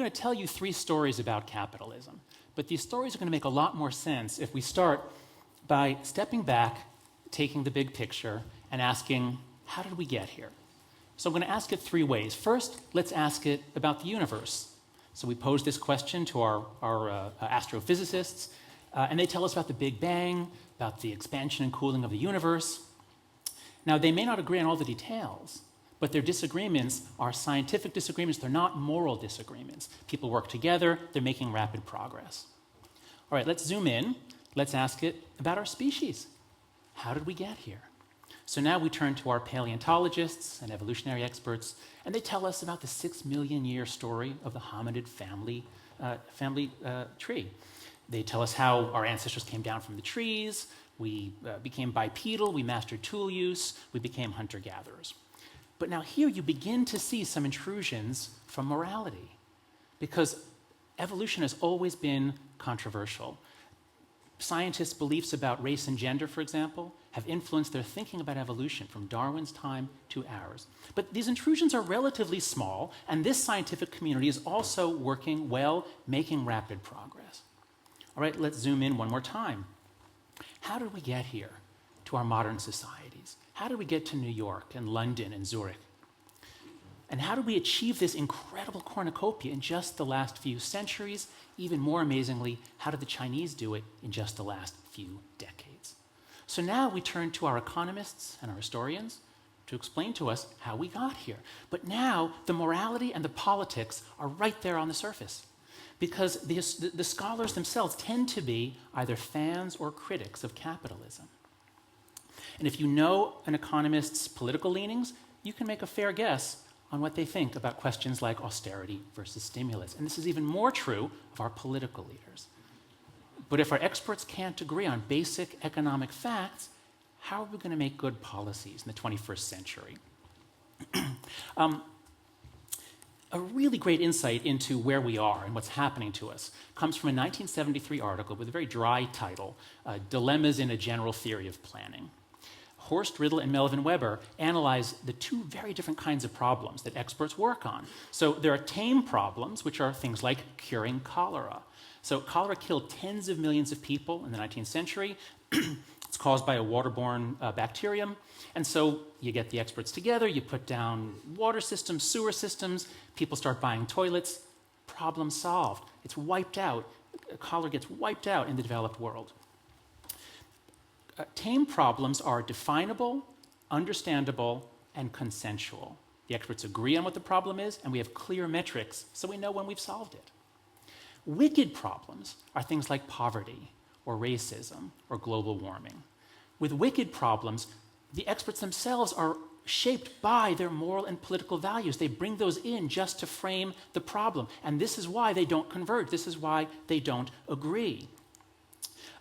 going to tell you 3 stories about capitalism. But these stories are going to make a lot more sense if we start by stepping back, taking the big picture, and asking, how did we get here? So I'm going to ask it 3 ways. First, let's ask it about the universe. So we pose this question to our astrophysicists, and they tell us about the Big Bang, about the expansion and cooling of the universe. Now, they may not agree on all the details, but their disagreements are scientific disagreements. They're not moral disagreements. People work together. They're making rapid progress. All right, let's zoom in. Let's ask it about our species. How did we get here? So now we turn to our paleontologists and evolutionary experts, and they tell us about the 6 million year story of the hominid family tree. They tell us how our ancestors came down from the trees, we became bipedal, we mastered tool use, we became hunter-gatherers. But now here you begin to see some intrusions from morality, because evolution has always been controversial. Scientists' beliefs about race and gender, for example, have influenced their thinking about evolution from Darwin's time to ours. But these intrusions are relatively small, and this scientific community is also working well, making rapid progress. All right, let's zoom in one more time. How did we get here to our modern societies? How did we get to New York and London and Zurich? And how did we achieve this incredible cornucopia in just the last few centuries? Even more amazingly, how did the Chinese do it in just the last few decades? So now we turn to our economists and our historians to explain to us how we got here. But now the morality and the politics are right there on the surface, because the scholars themselves tend to be either fans or critics of capitalism. And if you know an economist's political leanings, you can make a fair guess on what they think about questions like austerity versus stimulus. And this is even more true of our political leaders. But if our experts can't agree on basic economic facts, how are we going to make good policies in the 21st century? A really great insight into where we are and what's happening to us comes from a 1973 article with a very dry title, Dilemmas in a General Theory of Planning. Horst Riddle and Melvin Weber analyze the 2 very different kinds of problems that experts work on. So there are tame problems, which are things like curing cholera. So cholera killed tens of millions of people in the 19th century. It's caused by a waterborne bacterium. And so you get the experts together, you put down water systems, sewer systems, people start buying toilets, problem solved. It's wiped out. Cholera gets wiped out in the developed world. Tame problems are definable, understandable, and consensual. The experts agree on what the problem is, and we have clear metrics, so we know when we've solved it. Wicked problems are things like poverty, or racism, or global warming. With wicked problems, the experts themselves are shaped by their moral and political values. They bring those in just to frame the problem, and this is why they don't converge. This is why they don't agree.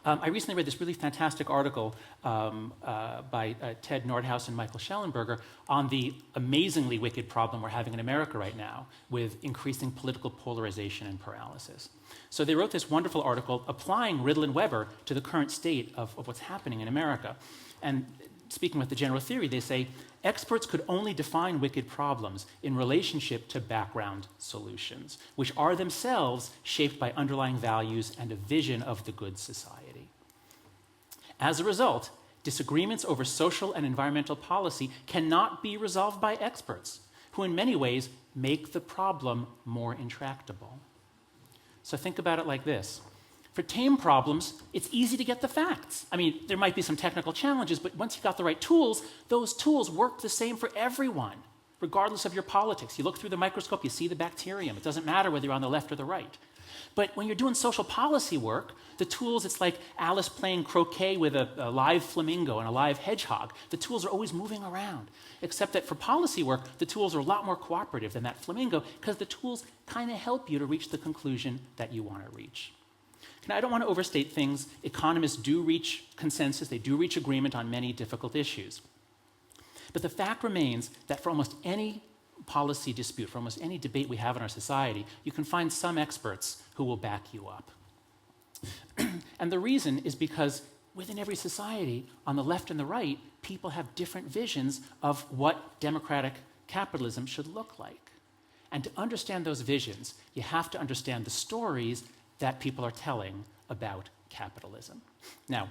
I recently read this really fantastic article by Ted Nordhaus and Michael Shellenberger on the amazingly wicked problem we're having in America right now with increasing political polarization and paralysis. So they wrote this wonderful article applying Riddle and Weber to the current state of what's happening in America. And speaking with the general theory, they say, experts could only define wicked problems in relationship to background solutions, which are themselves shaped by underlying values and a vision of the good society. As a result, disagreements over social and environmental policy cannot be resolved by experts, who in many ways make the problem more intractable. So think about it like this. For tame problems, it's easy to get the facts. I mean, there might be some technical challenges, but once you've got the right tools, those tools work the same for everyone, regardless of your politics. You look through the microscope, you see the bacterium. It doesn't matter whether you're on the left or the right. But when you're doing social policy work, the tools, it's like Alice playing croquet with a live flamingo and a live hedgehog. The tools are always moving around, except that for policy work, the tools are a lot more cooperative than that flamingo because the tools kind of help you to reach the conclusion that you want to reach. Now, I don't want to overstate things. Economists do reach consensus. They do reach agreement on many difficult issues. But the fact remains that for almost any policy dispute, for almost any debate we have in our society, you can find some experts who will back you up. And the reason is because within every society, on the left and the right, people have different visions of what democratic capitalism should look like. And to understand those visions, you have to understand the stories that people are telling about capitalism. Now,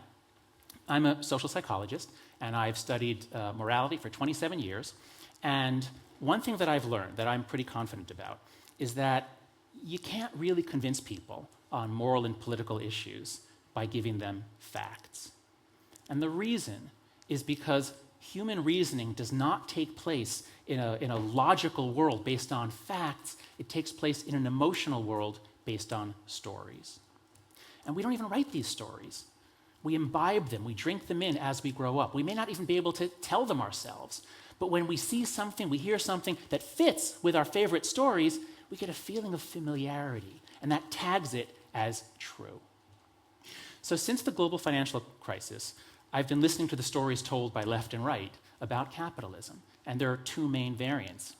I'm a social psychologist, and I've studied morality for 27 years. And one thing that I've learned that I'm pretty confident about is that you can't really convince people on moral and political issues by giving them facts. And the reason is because human reasoning does not take place in a logical world based on facts. It takes place in an emotional world based on stories. And we don't even write these stories. We imbibe them, we drink them in as we grow up. We may not even be able to tell them ourselves. But when we see something, we hear something that fits with our favorite stories, we get a feeling of familiarity, and that tags it as true. So since the global financial crisis, I've been listening to the stories told by left and right about capitalism, and there are two main variants.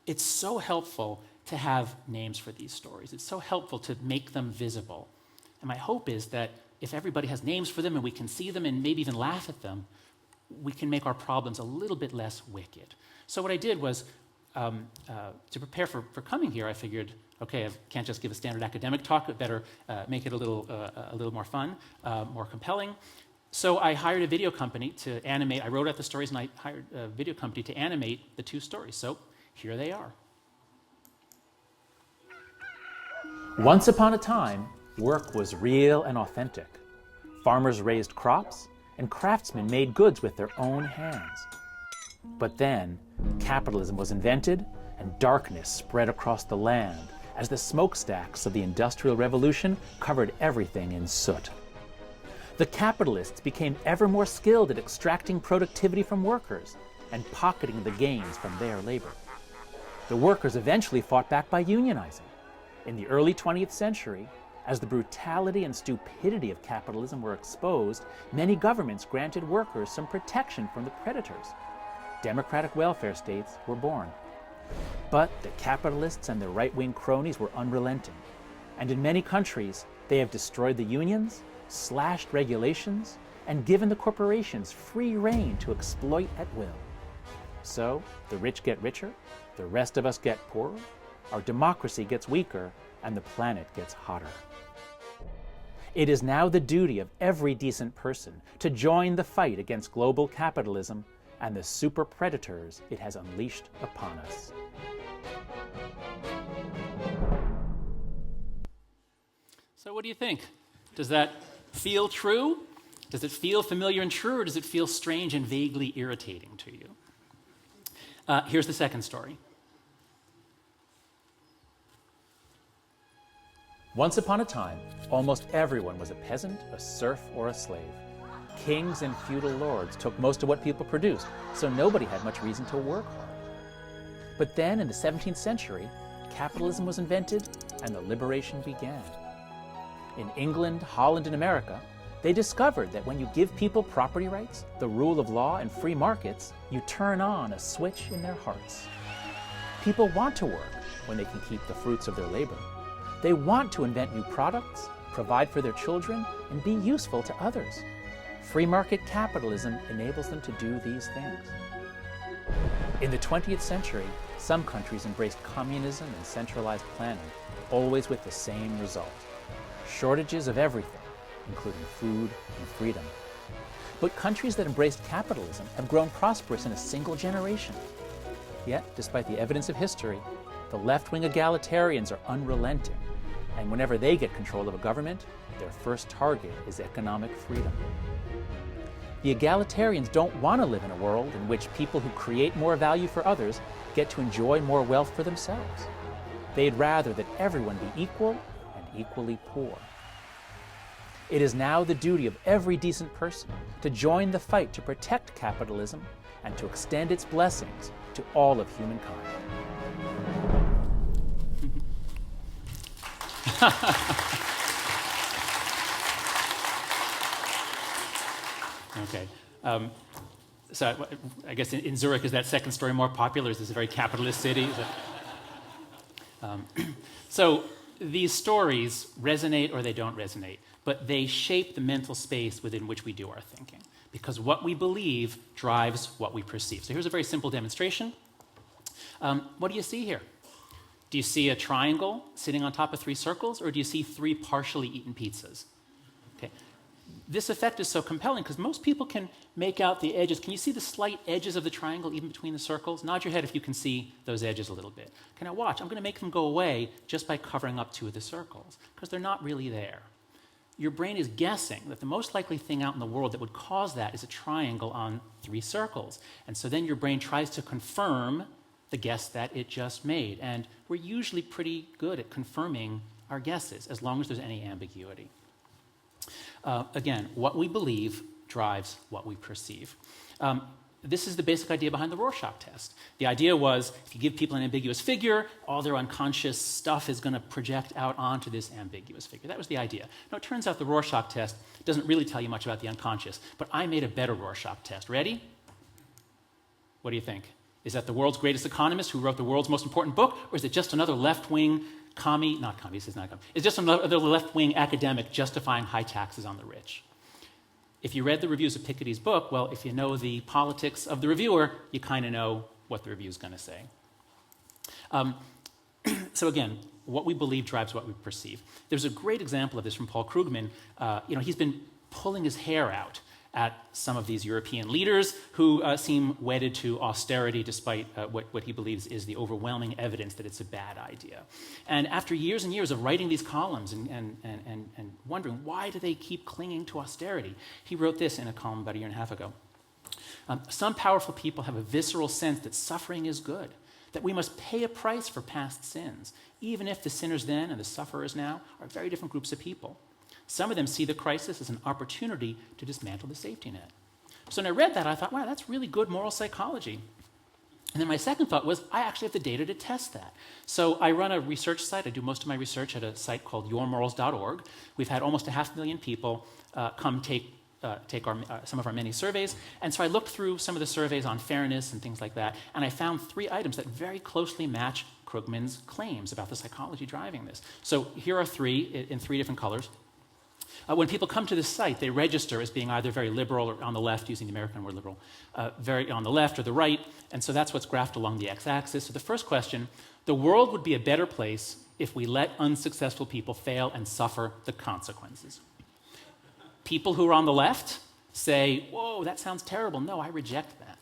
It's so helpful to have names for these stories. It's so helpful to make them visible. And my hope is that if everybody has names for them and we can see them and maybe even laugh at them, we can make our problems a little bit less wicked. So what I did was, to prepare for coming here, I figured, okay, I can't just give a standard academic talk, but better make it a little more fun, more compelling. So I hired a video company to animate. I wrote out the stories, and I hired a video company to animate the two stories. So here they are. Once upon a time, work was real and authentic. Farmers raised crops, and craftsmen made goods with their own hands. But then, capitalism was invented, and darkness spread across the land as the smokestacks of the Industrial Revolution covered everything in soot. The capitalists became ever more skilled at extracting productivity from workers and pocketing the gains from their labor. The workers eventually fought back by unionizing. In the early 20th century, as the brutality and stupidity of capitalism were exposed, many governments granted workers some protection from the predators. Democratic welfare states were born. But the capitalists and their right-wing cronies were unrelenting. And in many countries, they have destroyed the unions, slashed regulations, and given the corporations free rein to exploit at will. So, the rich get richer, the rest of us get poorer, our democracy gets weaker, and the planet gets hotter. It is now the duty of every decent person to join the fight against global capitalism and the super predators it has unleashed upon us. So what do you think? Does that feel true? Does it feel familiar and true, or does it feel strange and vaguely irritating to you? Here's the second story. Once upon a time, almost everyone was a peasant, a serf, or a slave. Kings and feudal lords took most of what people produced, so nobody had much reason to work hard. But then, in the 17th century, capitalism was invented and the liberation began. In England, Holland, and America, they discovered that when you give people property rights, the rule of law, and free markets, you turn on a switch in their hearts. People want to work when they can keep the fruits of their labor. They want to invent new products, provide for their children, and be useful to others. Free market capitalism enables them to do these things. In the 20th century, some countries embraced communism and centralized planning, always with the same result: shortages of everything, including food and freedom. But countries that embraced capitalism have grown prosperous in a single generation. Yet, despite the evidence of history, the left-wing egalitarians are unrelenting, and whenever they get control of a government, their first target is economic freedom. The egalitarians don't want to live in a world in which people who create more value for others get to enjoy more wealth for themselves. They'd rather that everyone be equal and equally poor. It is now the duty of every decent person to join the fight to protect capitalism and to extend its blessings to all of humankind. Okay. So I guess in Zurich, is that second story more popular? Is this a very capitalist city? So these stories resonate or they don't resonate, but they shape the mental space within which we do our thinking, because what we believe drives what we perceive. So here's a very simple demonstration. What do you see here? Do you see a triangle sitting on top of 3 circles, or do you see 3 partially eaten pizzas? Okay. This effect is so compelling because most people can make out the edges. Can you see the slight edges of the triangle even between the circles? Nod your head if you can see those edges a little bit. Okay, now watch. I'm going to make them go away just by covering up 2 of the circles because they're not really there. Your brain is guessing that the most likely thing out in the world that would cause that is a triangle on 3 circles. And so then your brain tries to confirm the guess that it just made. And we're usually pretty good at confirming our guesses as long as there's any ambiguity. Again, what we believe drives what we perceive. This is the basic idea behind the Rorschach Test. The idea was if you give people an ambiguous figure, all their unconscious stuff is going to project out onto this ambiguous figure. That was the idea. Now, it turns out the Rorschach Test doesn't really tell you much about the unconscious, but I made a better Rorschach Test. Ready? What do you think? Is that the world's greatest economist who wrote the world's most important book, or is it just another left-wing it's just another left-wing academic justifying high taxes on the rich? If you read the reviews of Piketty's book, well, if you know the politics of the reviewer, you kind of know what the review is going to say. So again, what we believe drives what we perceive. There's a great example of this from Paul Krugman. He's been pulling his hair out at some of these European leaders who seem wedded to austerity despite what he believes is the overwhelming evidence that it's a bad idea. And after years and years of writing these columns and wondering why do they keep clinging to austerity, he wrote this in a column about a year and a half ago. Some powerful people have a visceral sense that suffering is good, that we must pay a price for past sins, even if the sinners then and the sufferers now are very different groups of people. Some of them see the crisis as an opportunity to dismantle the safety net. So when I read that, I thought, wow, that's really good moral psychology. And then my second thought was, I actually have the data to test that. So I run a research site. I do most of my research at a site called yourmorals.org. We've had almost 500,000 people come take some of our many surveys. And so I looked through some of the surveys on fairness and things like that, and I found 3 items that very closely match Krugman's claims about the psychology driving this. So here are 3 in 3 different colors. When people come to this site, they register as being either very liberal or on the left, using the American word liberal, very on the left or the right, and so that's what's graphed along the x-axis. So the first question, the world would be a better place if we let unsuccessful people fail and suffer the consequences. People who are on the left say, whoa, that sounds terrible. No, I reject that.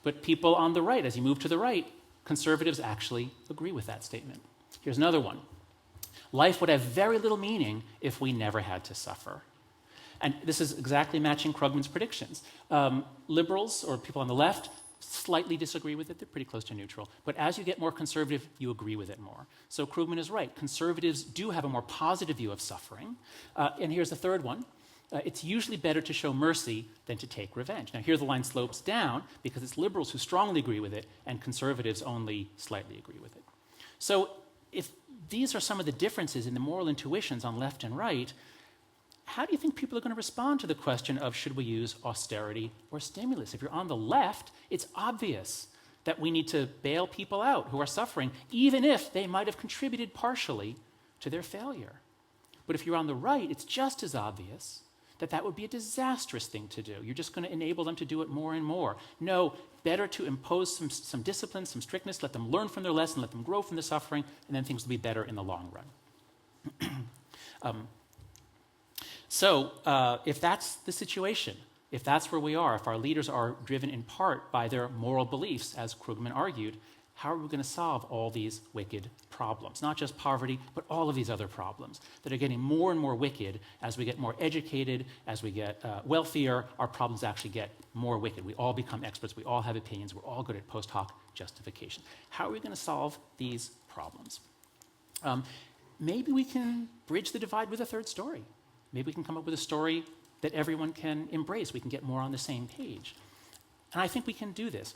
But people on the right, as you move to the right, conservatives actually agree with that statement. Here's another one. Life would have very little meaning if we never had to suffer. And this is exactly matching Krugman's predictions. Liberals, or people on the left, slightly disagree with it. They're pretty close to neutral. But as you get more conservative, you agree with it more. So Krugman is right. Conservatives do have a more positive view of suffering. And here's the third one. It's usually better to show mercy than to take revenge. Now, here the line slopes down because it's liberals who strongly agree with it and conservatives only slightly agree with it. So if these are some of the differences in the moral intuitions on left and right, how do you think people are going to respond to the question of should we use austerity or stimulus? If you're on the left, it's obvious that we need to bail people out who are suffering, even if they might have contributed partially to their failure. But if you're on the right, it's just as obvious that that would be a disastrous thing to do. You're just going to enable them to do it more and more. No, better to impose some discipline, some strictness, let them learn from their lesson, let them grow from the suffering, and then things will be better in the long run. So if that's the situation, if that's where we are, if our leaders are driven in part by their moral beliefs, as Krugman argued, how are we going to solve all these wicked problems? Not just poverty, but all of these other problems that are getting more and more wicked as we get more educated, as we get wealthier, our problems actually get more wicked. We all become experts. We all have opinions. We're all good at post hoc justification. How are we going to solve these problems? Maybe we can bridge the divide with a third story. Maybe we can come up with a story that everyone can embrace. We can get more on the same page. And I think we can do this.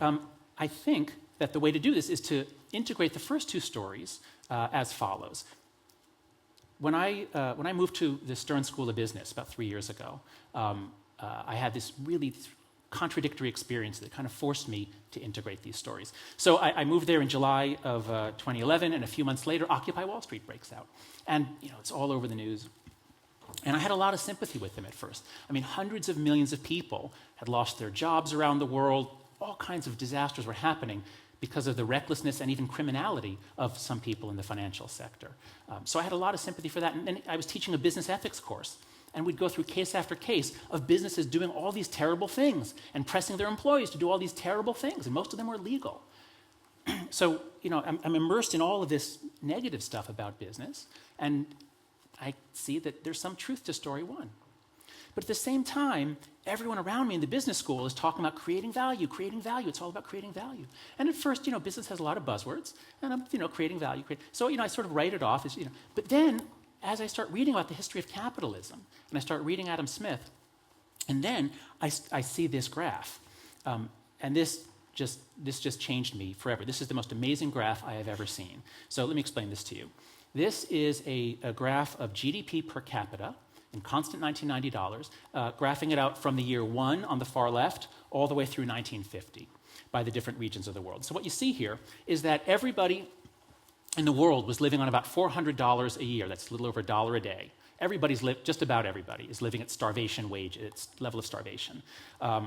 I think that the way to do this is to integrate the first 2 stories as follows. When I moved to the Stern School of Business about 3 years ago, I had this really contradictory experience that kind of forced me to integrate these stories. So I moved there in July of 2011, and a few months later, Occupy Wall Street breaks out. And it's all over the news. And I had a lot of sympathy with them at first. I mean, hundreds of millions of people had lost their jobs around the world. All kinds of disasters were happening. because of the recklessness and even criminality of some people in the financial sector. So I had a lot of sympathy for that. And then I was teaching a business ethics course, and we'd go through case after case of businesses doing all these terrible things and pressing their employees to do all these terrible things, and most of them were legal. So, I'm immersed in all of this negative stuff about business, and I see that there's some truth to story one. But at the same time, everyone around me in the business school is talking about creating value, creating value. It's all about creating value. And at first, business has a lot of buzzwords, and I'm, creating value. So, I sort of write it off as, But then, as I start reading about the history of capitalism, and I start reading Adam Smith, and then I see this graph. And this just changed me forever. This is the most amazing graph I have ever seen. So let me explain this to you. This is a graph of GDP per capita in constant $1990, graphing it out from the year 1 on the far left all the way through 1950 by the different regions of the world. So what you see here is that everybody in the world was living on about $400 a year. That's a little over $1 a day. Just about everybody is living at starvation wage, its level of starvation,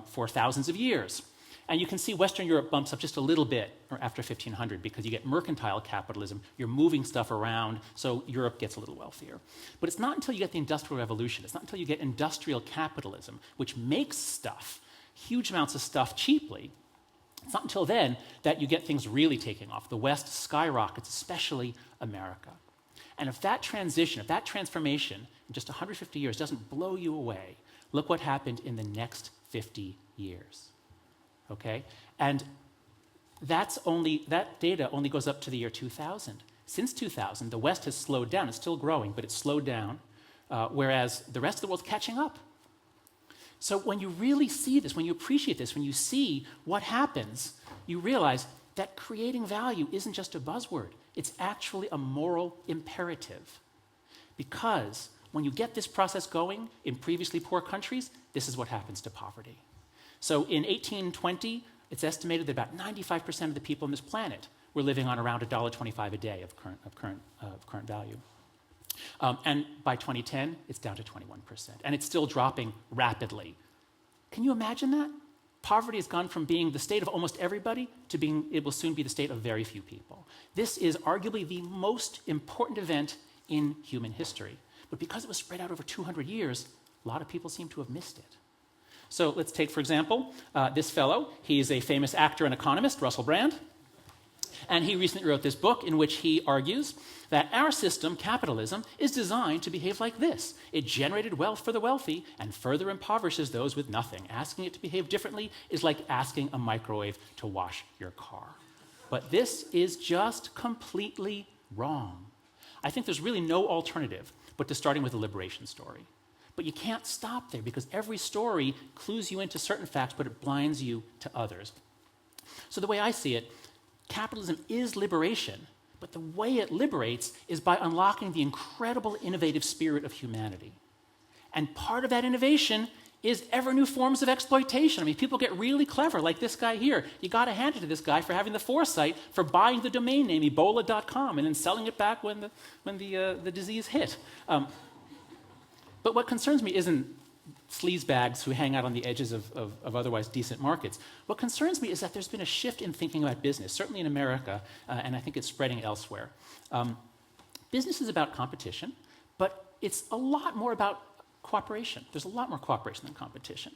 for thousands of years. And you can see Western Europe bumps up just a little bit after 1500 because you get mercantile capitalism. You're moving stuff around, so Europe gets a little wealthier. But it's not until you get the Industrial Revolution, it's not until you get industrial capitalism, which makes stuff, huge amounts of stuff cheaply, it's not until then that you get things really taking off. The West skyrockets, especially America. And if that transition, if that transformation in just 150 years doesn't blow you away, look what happened in the next 50 years. Okay? And that data only goes up to the year 2000. Since 2000, the West has slowed down. It's still growing, but it's slowed down, whereas the rest of the world's catching up. So when you really see this, when you appreciate this, when you see what happens, you realize that creating value isn't just a buzzword. It's actually a moral imperative. Because when you get this process going in previously poor countries, this is what happens to poverty. So in 1820, it's estimated that about 95% of the people on this planet were living on around $1.25 a day of current value. And by 2010, it's down to 21%. And it's still dropping rapidly. Can you imagine that? Poverty has gone from being the state of almost everybody to being, it will soon be the state of very few people. This is arguably the most important event in human history. But because it was spread out over 200 years, a lot of people seem to have missed it. So let's take, for example, this fellow. He's a famous actor and economist, Russell Brand. And he recently wrote this book in which he argues that our system, capitalism, is designed to behave like this. It generated wealth for the wealthy and further impoverishes those with nothing. Asking it to behave differently is like asking a microwave to wash your car. But this is just completely wrong. I think there's really no alternative but to starting with a liberation story. But you can't stop there because every story clues you into certain facts, but it blinds you to others. So the way I see it, capitalism is liberation, but the way it liberates is by unlocking the incredible innovative spirit of humanity. And part of that innovation is ever new forms of exploitation. I mean, people get really clever, like this guy here. You got to hand it to this guy for having the foresight for buying the domain name Ebola.com and then selling it back when the disease hit. But what concerns me isn't sleazebags who hang out on the edges of otherwise decent markets. What concerns me is that there's been a shift in thinking about business, certainly in America, and I think it's spreading elsewhere. Business is about competition, but it's a lot more about cooperation. There's a lot more cooperation than competition.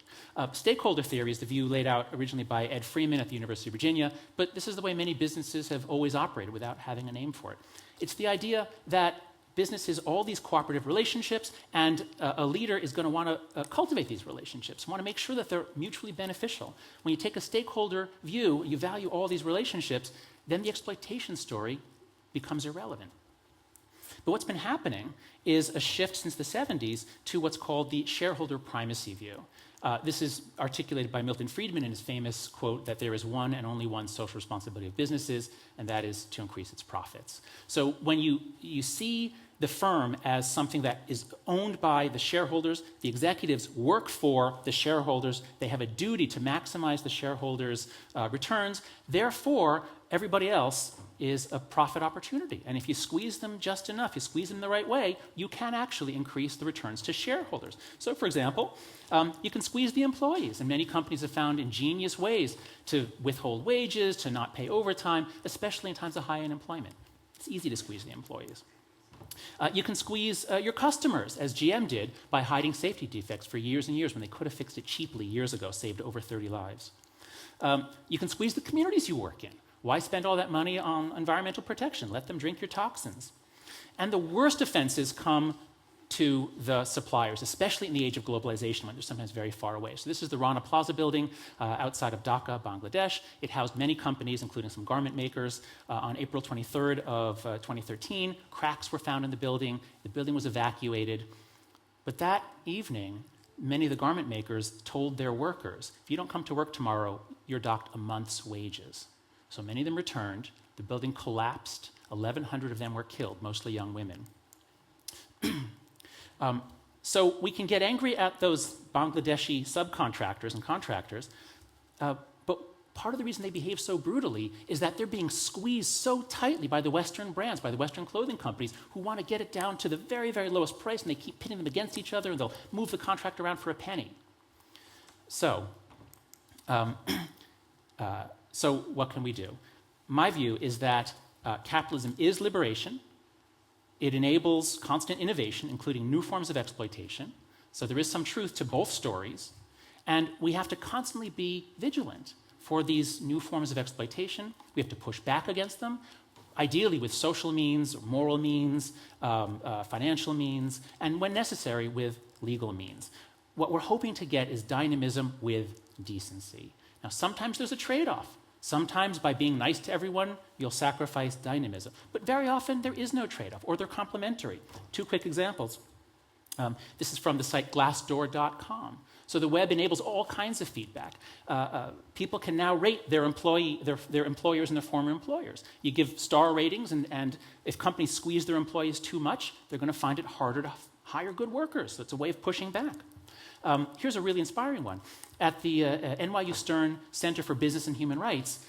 Stakeholder theory is the view laid out originally by Ed Freeman at the University of Virginia, but this is the way many businesses have always operated without having a name for it. It's the idea that business is all these cooperative relationships, and a leader is going to want to cultivate these relationships, want to make sure that they're mutually beneficial. When you take a stakeholder view, you value all these relationships, then the exploitation story becomes irrelevant. But what's been happening is a shift since the 70s to what's called the shareholder primacy view. This is articulated by Milton Friedman in his famous quote that there is one and only one social responsibility of businesses, and that is to increase its profits. So when you see the firm as something that is owned by the shareholders. The executives work for the shareholders. They have a duty to maximize the shareholders' returns. Therefore, everybody else is a profit opportunity. And if you squeeze them just enough, you squeeze them the right way, you can actually increase the returns to shareholders. So, for example, you can squeeze the employees. And many companies have found ingenious ways to withhold wages, to not pay overtime, especially in times of high unemployment. It's easy to squeeze the employees. You can squeeze your customers, as GM did, by hiding safety defects for years and years when they could have fixed it cheaply years ago, saved over 30 lives. You can squeeze the communities you work in. Why spend all that money on environmental protection? Let them drink your toxins. And the worst offenses come to the suppliers, especially in the age of globalization when they're sometimes very far away. So this is the Rana Plaza building outside of Dhaka, Bangladesh. It housed many companies, including some garment makers. On April 23rd of 2013, cracks were found in the building. The building was evacuated. But that evening, many of the garment makers told their workers, if you don't come to work tomorrow, you're docked a month's wages. So many of them returned. The building collapsed. 1,100 of them were killed, mostly young women. So we can get angry at those Bangladeshi subcontractors and contractors, but part of the reason they behave so brutally is that they're being squeezed so tightly by the Western brands, by the Western clothing companies, who want to get it down to the very, very lowest price, and they keep pitting them against each other, and they'll move the contract around for a penny. So, so what can we do? My view is that capitalism is liberation. It enables constant innovation, including new forms of exploitation. So there is some truth to both stories. And we have to constantly be vigilant for these new forms of exploitation. We have to push back against them, ideally with social means, moral means, financial means, and when necessary, with legal means. What we're hoping to get is dynamism with decency. Now, sometimes there's a trade-off. Sometimes by being nice to everyone, you'll sacrifice dynamism. But very often there is no trade-off, or they're complementary. Two quick examples. This is from the site Glassdoor.com. So the web enables all kinds of feedback. People can now rate their employers and their former employers. You give star ratings, and if companies squeeze their employees too much, they're going to find it harder to hire good workers. So it's a way of pushing back. Here's a really inspiring one. At the NYU Stern Center for Business and Human Rights,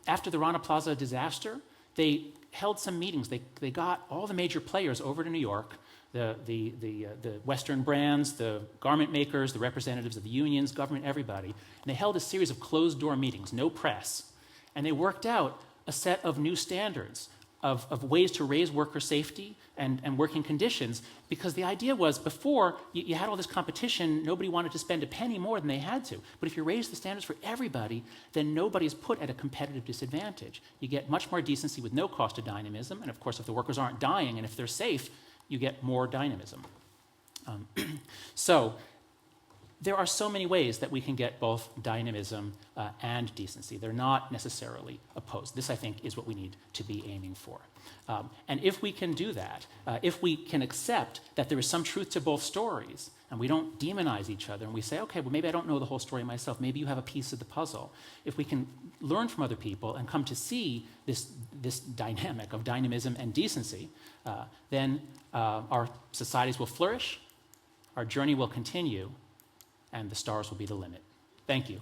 after the Rana Plaza disaster, they held some meetings. They got all the major players over to New York, the Western brands, the garment makers, the representatives of the unions, government, everybody. And they held a series of closed-door meetings, no press. And they worked out a set of new standards of ways to raise worker safety and working conditions, because the idea was before you had all this competition, nobody wanted to spend a penny more than they had to. But if you raise the standards for everybody, then nobody's put at a competitive disadvantage. You get much more decency with no cost of dynamism, and of course if the workers aren't dying and if they're safe, you get more dynamism. So there are so many ways that we can get both dynamism and decency. They're not necessarily opposed. This, I think, is what we need to be aiming for. And if we can do that, if we can accept that there is some truth to both stories, and we don't demonize each other, and we say, okay, well, maybe I don't know the whole story myself. Maybe you have a piece of the puzzle. If we can learn from other people and come to see this dynamic of dynamism and decency, then our societies will flourish, our journey will continue, and the stars will be the limit. Thank you.